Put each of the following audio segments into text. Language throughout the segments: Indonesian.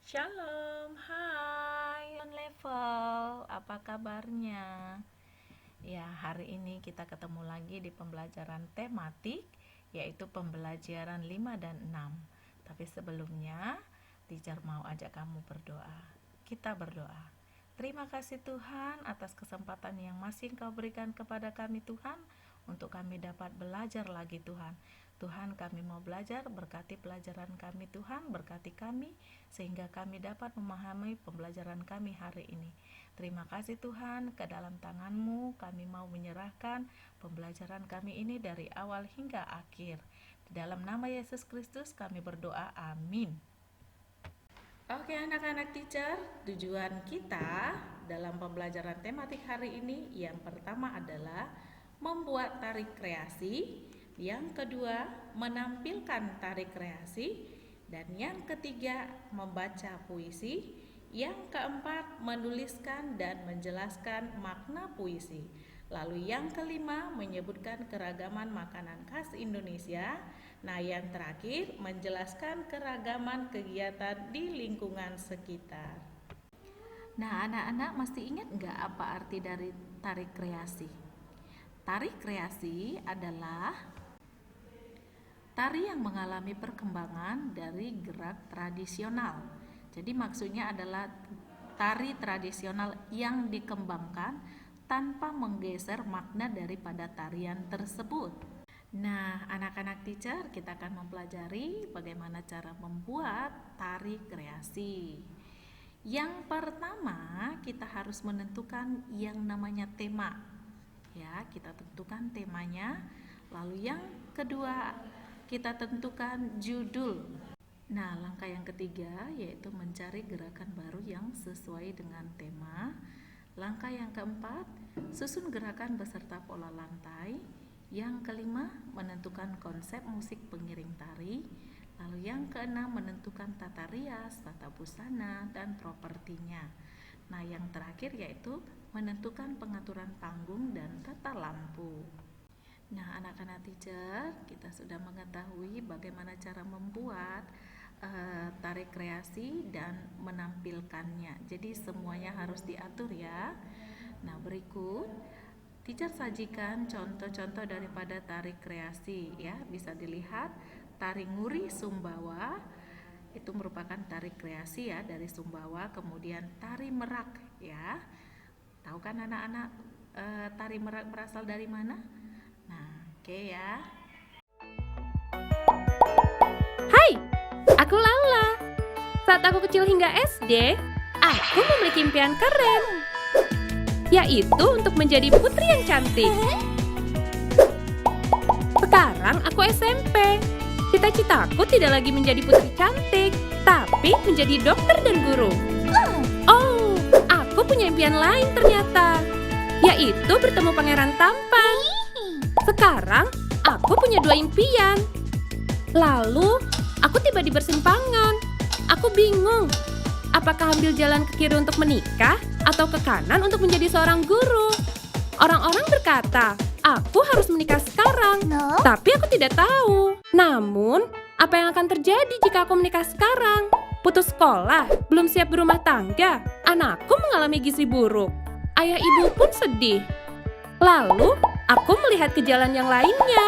Shalom, hai on level, apa kabarnya? Ya, hari ini kita ketemu lagi di pembelajaran tematik, yaitu pembelajaran 5 dan 6. Tapi sebelumnya, teacher mau ajak kamu berdoa. Kita berdoa. Terima kasih Tuhan atas kesempatan yang masih Engkau berikan kepada kami Tuhan, untuk kami dapat belajar lagi Tuhan. Tuhan, kami mau belajar, berkati pelajaran kami Tuhan, berkati kami sehingga kami dapat memahami pembelajaran kami hari ini. Terima kasih Tuhan, ke dalam tangan-Mu kami mau menyerahkan pembelajaran kami ini dari awal hingga akhir. Di dalam nama Yesus Kristus kami berdoa, amin. Oke anak-anak teacher, tujuan kita dalam pembelajaran tematik hari ini yang pertama adalah membuat tari kreasi, yang kedua menampilkan tari kreasi, dan yang ketiga membaca puisi, yang keempat menuliskan dan menjelaskan makna puisi. Lalu yang kelima menyebutkan keragaman makanan khas Indonesia. Nah, yang terakhir menjelaskan keragaman kegiatan di lingkungan sekitar. Nah, anak-anak masih ingat nggak apa arti dari tari kreasi? Tari kreasi adalah tari yang mengalami perkembangan dari gerak tradisional. Jadi maksudnya adalah tari tradisional yang dikembangkan tanpa menggeser makna daripada tarian tersebut. Nah, anak-anak teacher, kita akan mempelajari bagaimana cara membuat tari kreasi. Yang pertama, kita harus menentukan yang namanya tema. Ya, kita tentukan temanya. Lalu yang kedua, kita tentukan judul. Nah, langkah yang ketiga yaitu mencari gerakan baru yang sesuai dengan tema. Langkah yang keempat, susun gerakan beserta pola lantai. Yang kelima, menentukan konsep musik pengiring tari. Lalu yang keenam, menentukan tata rias, tata busana, dan propertinya. Nah, yang terakhir yaitu menentukan pengaturan panggung dan tata lampu. Nah, anak-anak teacher, kita sudah mengetahui bagaimana cara membuat tari kreasi dan menampilkannya. Jadi semuanya harus diatur ya. Nah, berikut teacher sajikan contoh-contoh daripada tari kreasi ya. Bisa dilihat tari nguri Sumbawa itu merupakan tari kreasi ya dari Sumbawa. Kemudian tari merak ya. Tahu kan anak-anak tari merak berasal dari mana? Nah, oke ya. Hai, aku Lala. Saat aku kecil hingga SD, aku memiliki impian keren, yaitu untuk menjadi putri yang cantik. Sekarang aku SMP. Cita-citaku tidak lagi menjadi putri cantik, tapi menjadi dokter dan guru. Oh, aku punya impian lain ternyata, yaitu bertemu pangeran tampan. Sekarang aku punya dua impian. Lalu, aku tiba di persimpangan. Aku bingung, apakah ambil jalan ke kiri untuk menikah atau ke kanan untuk menjadi seorang guru. Orang-orang berkata, aku harus menikah sekarang, tapi aku tidak tahu. Namun, apa yang akan terjadi jika aku menikah sekarang? Putus sekolah, belum siap berumah tangga, anakku mengalami gizi buruk, ayah ibu pun sedih. Lalu, aku melihat ke jalan yang lainnya.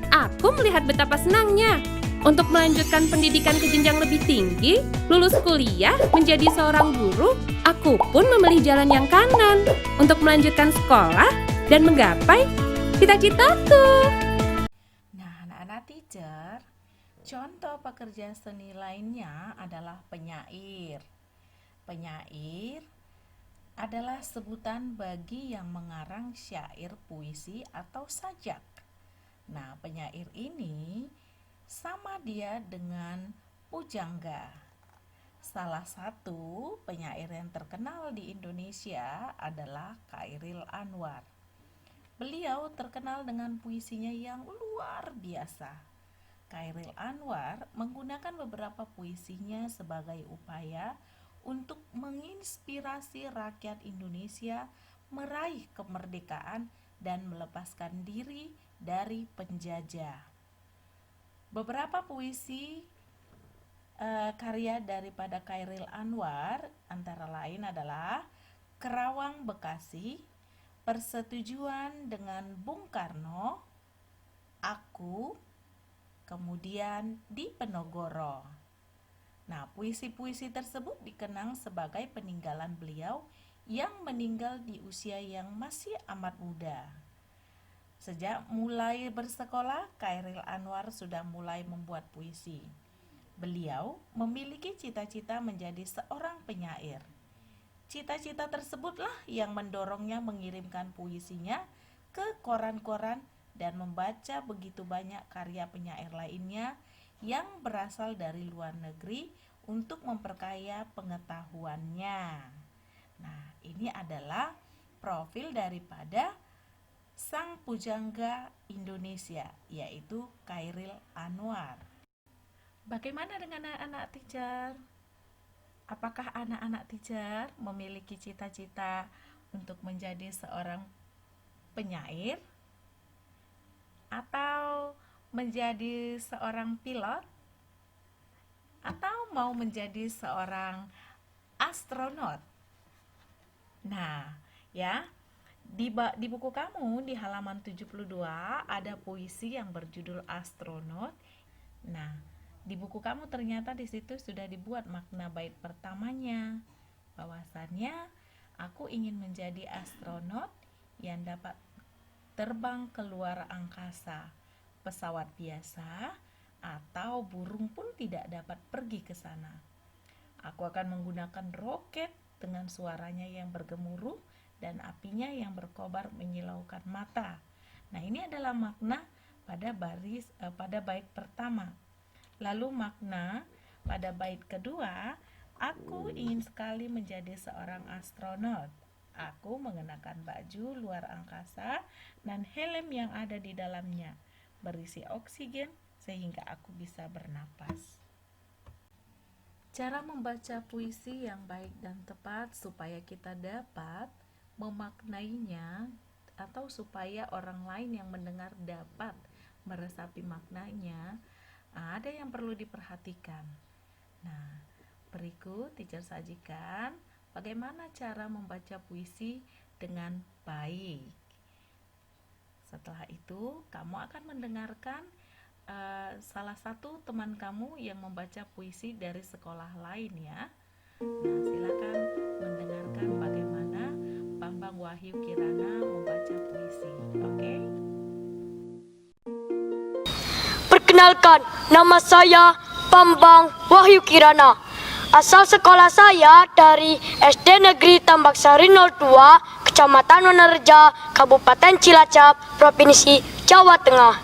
Aku melihat betapa senangnya untuk melanjutkan pendidikan ke jenjang lebih tinggi, lulus kuliah, menjadi seorang guru. Aku pun memilih jalan yang kanan untuk melanjutkan sekolah dan menggapai cita-citaku. Nah, anak-anak teacher, contoh pekerja seni lainnya adalah penyair. Penyair adalah sebutan bagi yang mengarang syair, puisi, atau sajak. Nah, penyair ini sama dia dengan pujangga. Salah satu penyair yang terkenal di Indonesia adalah Chairil Anwar. Beliau terkenal dengan puisinya yang luar biasa. Chairil Anwar menggunakan beberapa puisinya sebagai upaya untuk menginspirasi rakyat Indonesia meraih kemerdekaan dan melepaskan diri dari penjajah. Beberapa puisi karya daripada Chairil Anwar antara lain adalah Kerawang Bekasi, Persetujuan dengan Bung Karno, Aku, kemudian Di Penogoro. Nah, puisi-puisi tersebut dikenang sebagai peninggalan beliau yang meninggal di usia yang masih amat muda. Sejak mulai bersekolah, Chairil Anwar sudah mulai membuat puisi. Beliau memiliki cita-cita menjadi seorang penyair. Cita-cita tersebutlah yang mendorongnya mengirimkan puisinya ke koran-koran dan membaca begitu banyak karya penyair lainnya yang berasal dari luar negeri untuk memperkaya pengetahuannya. Nah, ini adalah profil daripada sang pujangga Indonesia, yaitu Chairil Anwar. Bagaimana dengan anak-anak teacher? Apakah anak-anak teacher memiliki cita-cita untuk menjadi seorang penyair? Atau menjadi seorang pilot? Atau mau menjadi seorang astronot? Nah, ya, di buku kamu di halaman 72 ada puisi yang berjudul Astronot. Nah, di buku kamu ternyata di situ sudah dibuat makna bait pertamanya, bahwasannya aku ingin menjadi astronot yang dapat terbang ke luar angkasa. Pesawat biasa atau burung pun tidak dapat pergi ke sana. Aku akan menggunakan roket dengan suaranya yang bergemuruh dan apinya yang berkobar menyilaukan mata. Nah, ini adalah makna pada bait pertama. Lalu makna pada bait kedua, aku ingin sekali menjadi seorang astronot. Aku mengenakan baju luar angkasa dan helm yang ada di dalamnya, berisi oksigen sehingga aku bisa bernapas. Cara membaca puisi yang baik dan tepat supaya kita dapat memaknainya atau supaya orang lain yang mendengar dapat meresapi maknanya, ada yang perlu diperhatikan. Nah, berikut teacher sajikan bagaimana cara membaca puisi dengan baik. Setelah itu, kamu akan mendengarkan salah satu teman kamu yang membaca puisi dari sekolah lain ya. Nah, silakan mendengarkan bagaimana Bambang Wahyu Kirana membaca puisi. Oke? Perkenalkan, nama saya Bambang Wahyu Kirana. Asal sekolah saya dari SD Negeri Tambak Sari 02, Kecamatan Wonorejo, Kabupaten Cilacap, Provinsi Jawa Tengah.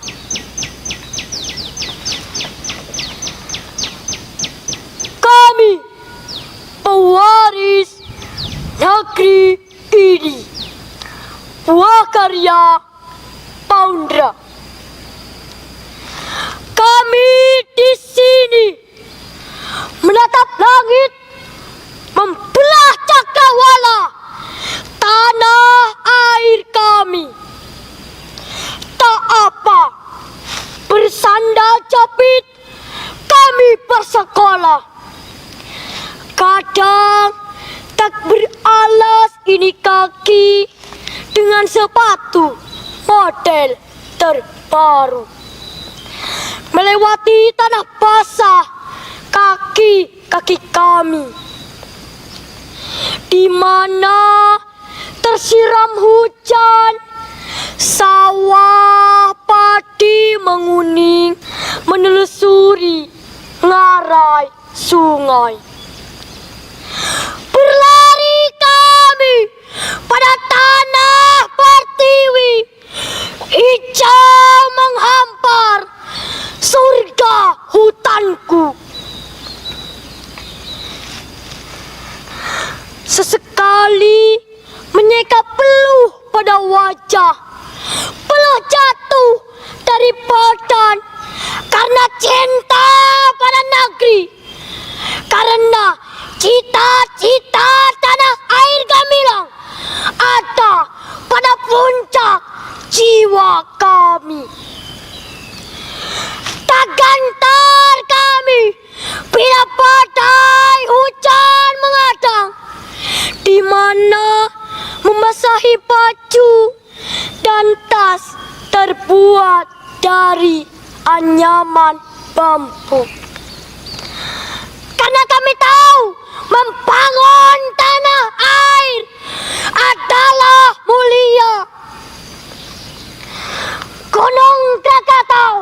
Kami pewaris negeri ini. Buah karya Paundra. Kami di sini menatap langit, membelah cakrawala, tanah air kami. Tak apa, bersandal jepit, kami bersekolah. Kadang tak beralas ini kaki dengan sepatu model terbaru. Melewati tanah basah, kaki kami, di mana tersiram hujan, sawah padi menguning, menelusuri ngarai sungai. Berlari kami pada tanah pertiwi, hijau menghampar surga hutanku. Sesekali menyeka peluh pada wajah, peluh jatuh dari badan karena cinta pada negeri, karena cita-cita tanah air gemilang ada pada puncak jiwa kami. Tak gentar kami bila baju dan tas terbuat dari anyaman bambu. Karena kami tahu membangun tanah air adalah mulia. Gunung Krakatau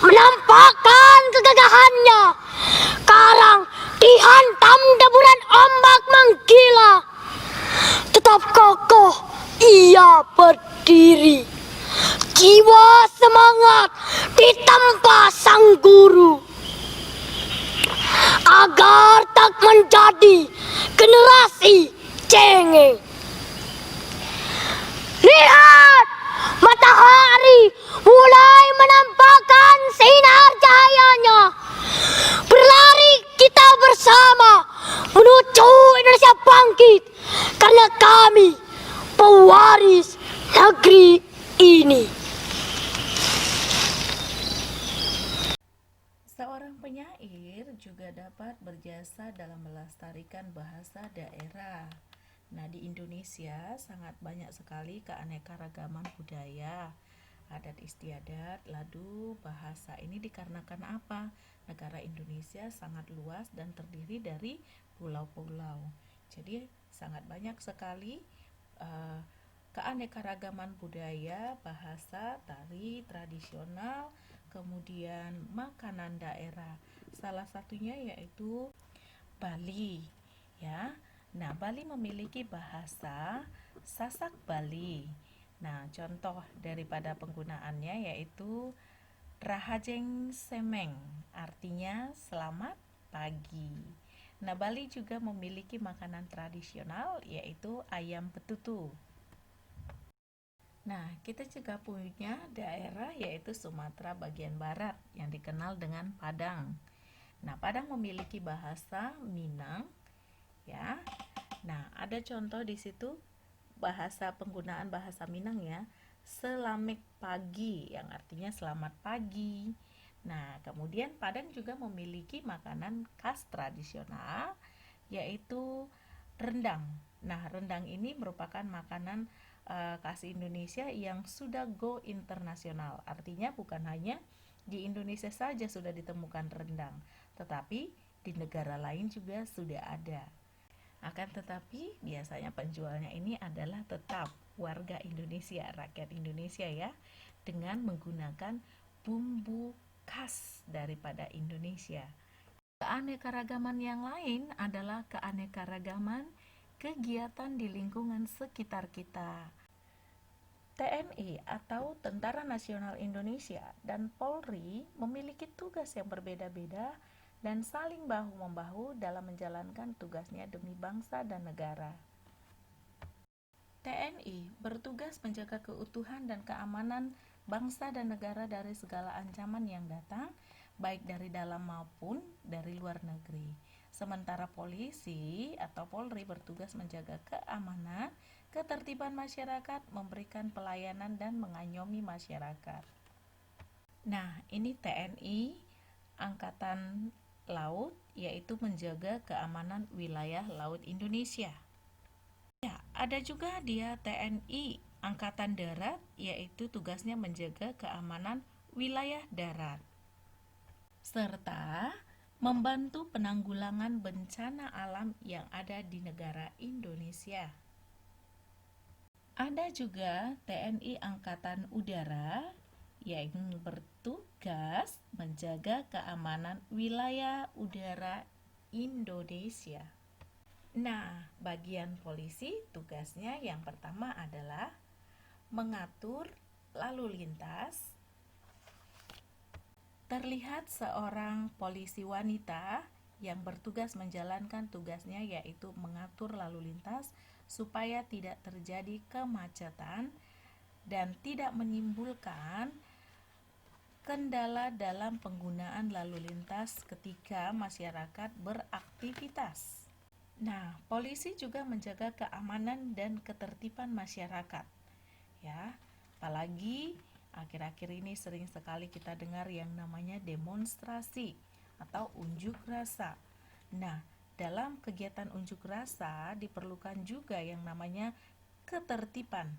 menampakkan kegagahannya. Karang dihantam deburan ombak menggila. Tetap kokoh ia berdiri. Jiwa semangat ditempa sang guru. Agar tak menjadi generasi cengeng. Lihat, matahari mulai menampakkan sinar cahayanya. Berlari kita bersama menuju Indonesia bangkit. Karena kami pewaris negeri ini. Seorang penyair juga dapat berjasa dalam melestarikan bahasa daerah. Nah, di Indonesia sangat banyak sekali keanekaragaman budaya, adat istiadat, lalu bahasa. Ini dikarenakan apa? Negara Indonesia sangat luas dan terdiri dari pulau-pulau. Jadi sangat banyak sekali keanekaragaman budaya, bahasa, tari tradisional, kemudian makanan daerah. Salah satunya yaitu Bali, ya. Nah, Bali memiliki bahasa Sasak Bali. Nah, contoh daripada penggunaannya yaitu Rahajeng Semeng, artinya selamat pagi. Nah, Bali juga memiliki makanan tradisional yaitu ayam betutu. Nah, kita juga punya daerah yaitu Sumatera bagian barat yang dikenal dengan Padang. Nah, Padang memiliki bahasa Minang, ya. Nah, ada contoh di situ penggunaan bahasa Minang ya. Selamek pagi yang artinya selamat pagi. Nah, kemudian Padang juga memiliki makanan khas tradisional yaitu rendang. Nah, rendang ini merupakan makanan khas Indonesia yang sudah go internasional. Artinya bukan hanya di Indonesia saja sudah ditemukan rendang, tetapi di negara lain juga sudah ada. Akan tetapi biasanya penjualnya ini adalah tetap warga Indonesia, rakyat Indonesia ya, dengan menggunakan bumbu khas daripada Indonesia. Keanekaragaman yang lain adalah keanekaragaman kegiatan di lingkungan sekitar kita. TNI atau Tentara Nasional Indonesia dan Polri memiliki tugas yang berbeda-beda dan saling bahu-membahu dalam menjalankan tugasnya demi bangsa dan negara. TNI bertugas menjaga keutuhan dan keamanan bangsa dan negara dari segala ancaman yang datang, baik dari dalam maupun dari luar negeri. Sementara polisi atau Polri bertugas menjaga keamanan, ketertiban masyarakat, memberikan pelayanan dan mengayomi masyarakat. Nah, ini TNI Angkatan Laut, yaitu menjaga keamanan wilayah laut Indonesia. Ya, ada juga dia TNI Angkatan Darat, yaitu tugasnya menjaga keamanan wilayah darat, serta membantu penanggulangan bencana alam yang ada di negara Indonesia. Ada juga TNI Angkatan Udara yang bertugas menjaga keamanan wilayah udara Indonesia. Nah, bagian polisi tugasnya yang pertama adalah mengatur lalu lintas. Terlihat seorang polisi wanita yang bertugas menjalankan tugasnya yaitu mengatur lalu lintas supaya tidak terjadi kemacetan dan tidak menimbulkan kendala dalam penggunaan lalu lintas ketika masyarakat beraktivitas. Nah, polisi juga menjaga keamanan dan ketertiban masyarakat. Ya, apalagi akhir-akhir ini sering sekali kita dengar yang namanya demonstrasi atau unjuk rasa. Nah, dalam kegiatan unjuk rasa diperlukan juga yang namanya ketertiban.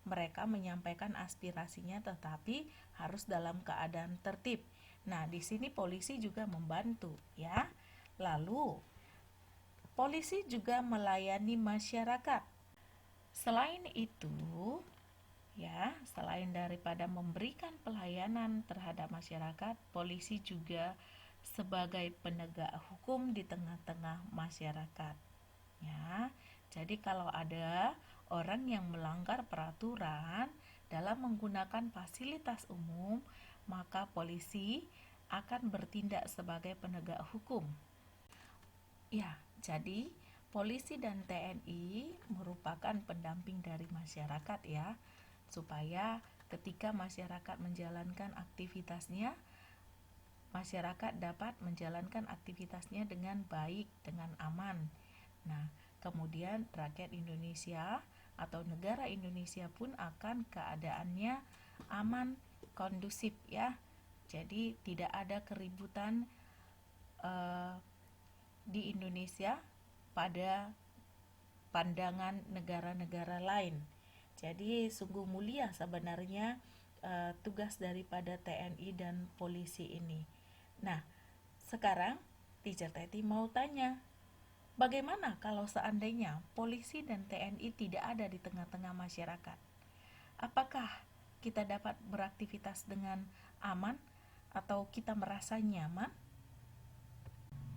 Mereka menyampaikan aspirasinya tetapi harus dalam keadaan tertib. Nah, di sini polisi juga membantu ya. Lalu polisi juga melayani masyarakat. Selain itu, ya, selain daripada memberikan pelayanan terhadap masyarakat, polisi juga sebagai penegak hukum di tengah-tengah masyarakat. Ya, jadi kalau ada orang yang melanggar peraturan dalam menggunakan fasilitas umum, maka polisi akan bertindak sebagai penegak hukum. Ya, jadi polisi dan TNI merupakan pendamping dari masyarakat ya, supaya ketika masyarakat menjalankan aktivitasnya, masyarakat dapat menjalankan aktivitasnya dengan baik, dengan aman. Nah, kemudian rakyat Indonesia atau negara Indonesia pun akan keadaannya aman, kondusif ya. Jadi tidak ada keributan di Indonesia pada pandangan negara-negara lain. Jadi sungguh mulia sebenarnya tugas daripada TNI dan polisi ini. Nah, sekarang Teacher Teti mau tanya, bagaimana kalau seandainya polisi dan TNI tidak ada di tengah-tengah masyarakat? Apakah kita dapat beraktivitas dengan aman atau kita merasa nyaman?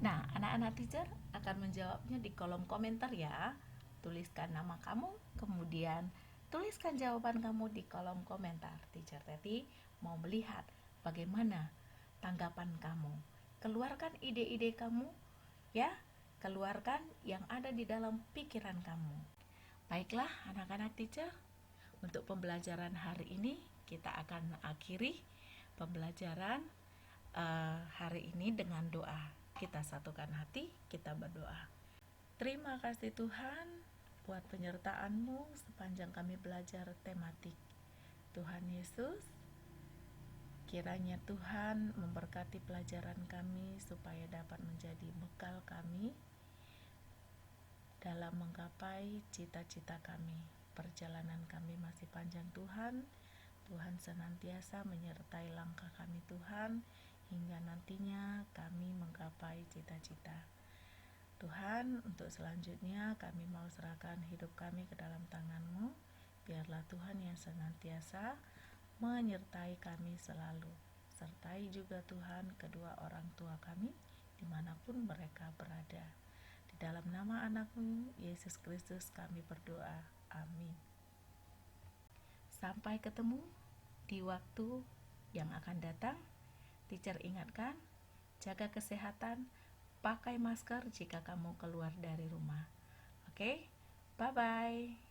Nah, anak-anak teacher akan menjawabnya di kolom komentar ya. Tuliskan nama kamu, kemudian tuliskan jawaban kamu di kolom komentar. Teacher Teti mau melihat bagaimana tanggapan kamu. Keluarkan ide-ide kamu ya, keluarkan yang ada di dalam pikiran kamu. Baiklah anak-anak teacher, untuk pembelajaran hari ini kita akan akhiri pembelajaran hari ini dengan doa. Kita satukan hati, kita berdoa. Terima kasih Tuhan buat penyertaan-Mu sepanjang kami belajar tematik. Tuhan Yesus, kiranya Tuhan memberkati pelajaran kami supaya dapat menjadi bekal kami dalam menggapai cita-cita kami. Perjalanan kami masih panjang Tuhan. Tuhan senantiasa menyertai langkah kami Tuhan, hingga nantinya kami menggapai cita-cita. Tuhan, untuk selanjutnya kami mau serahkan hidup kami ke dalam tangan-Mu. Biarlah Tuhan yang senantiasa menyertai kami selalu. Sertai juga Tuhan kedua orang tua kami dimanapun mereka berada. Di dalam nama anak-Mu, Yesus Kristus kami berdoa. Amin. Sampai ketemu di waktu yang akan datang. Teacher ingatkan, jaga kesehatan, pakai masker jika kamu keluar dari rumah. Oke, bye-bye.